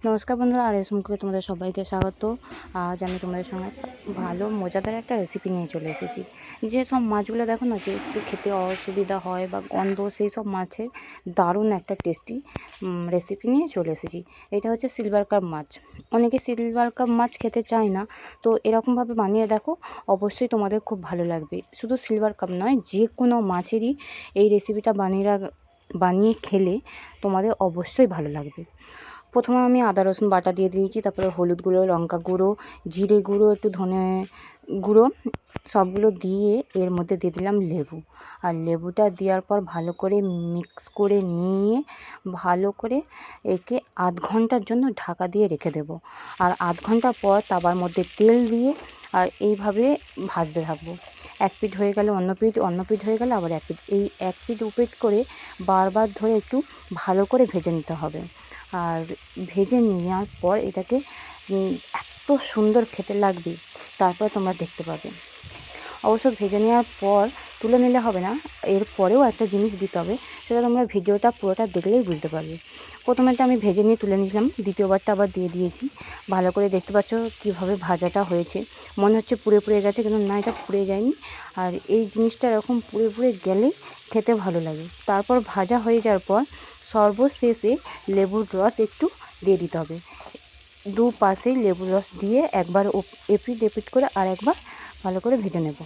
নমস্কার বন্ধুরা, আর এস মুখে তোমাদের সবাইকে স্বাগত। আজ আমি তোমাদের সঙ্গে ভালো মজাদার একটা রেসিপি নিয়ে চলে এসেছি। যে সব মাছগুলো দেখো না, যে একটু খেতে অসুবিধা হয় বা গন্ধ, সেই সব মাছের দারুণ একটা টেস্টি রেসিপি নিয়ে চলে এসেছি। এটা হচ্ছে সিলভার কাপ মাছ। অনেকে সিলভার কাপ মাছ খেতে চায় না, তো এরকমভাবে বানিয়ে দেখো, অবশ্যই তোমাদের খুব ভালো লাগবে। শুধু সিলভার কাপ নয়, যে কোনো মাছেরই এই রেসিপিটা বানিয়ে খেলে তোমাদের অবশ্যই ভালো লাগবে। প্রথমে আমি আদা রসুন বাটা দিয়ে দিয়েছি, তারপরে হলুদ গুঁড়ো, লঙ্কা গুঁড়ো, জিরে গুঁড়ো, একটু ধনে গুঁড়ো, সবগুলো দিয়ে এর মধ্যে দিয়ে দিলাম লেবু। আর লেবুটা দেওয়ার পর ভালো করে মিক্স করে নিয়ে ভালো করে একে আধ ঘন্টার জন্য ঢাকা দিয়ে রেখে দেব। আর আধ ঘন্টা পর তাওয়ার মধ্যে তেল দিয়ে আর এইভাবে ভাজতে থাকবো। এক পিঠ হয়ে গেলে অন্য পিঠ হয়ে গেলে আবার এক পিঠ, এই এক পিঠ উপিঠ করে বারবার ধরে একটু ভালো করে ভেজে নিতে হবে। আর ভেজে নেওয়ার পর এটাকে এত সুন্দর খেতে লাগবে, তারপর তোমরা দেখতে পাবে। অবশ্য ভেজে নেওয়ার পর তুলে নিলে হবে না, এরপরেও একটা জিনিস দিতে হবে, সেটা তোমরা ভিডিওটা পুরোটা দেখলেই বুঝতে পারবে। প্রথমেটা আমি ভেজে নিয়ে তুলে নিলাম, দ্বিতীয়বারটা আবার দিয়ে দিয়েছি। ভালো করে দেখতে পাচ্ছ কীভাবে ভাজাটা হয়েছে। মনে হচ্ছে পুড়ে পুড়ে গেছে, কিন্তু না, এটা পুড়ে যায়নি। আর এই জিনিসটা এরকম পুড়ে পুড়ে গেলেই খেতে ভালো লাগে। তারপর ভাজা হয়ে যাওয়ার পর সর্বশেষে লেবুর রস একটু দিয়ে দিতে হবে। দুপাশেই লেবুর রস দিয়ে একবার এপিট এপিট করে আর একবার ভালো করে ভেজে নেব।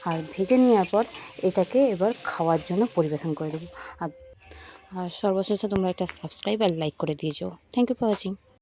আর ভেজে নেওয়ার পর এটাকে এবার খাওয়ার জন্য পরিবেশন করে দেবো। আর সর্বশেষে তোমরা একটা সাবস্ক্রাইব আর লাইক করে দিয়েছো। Thank you for watching.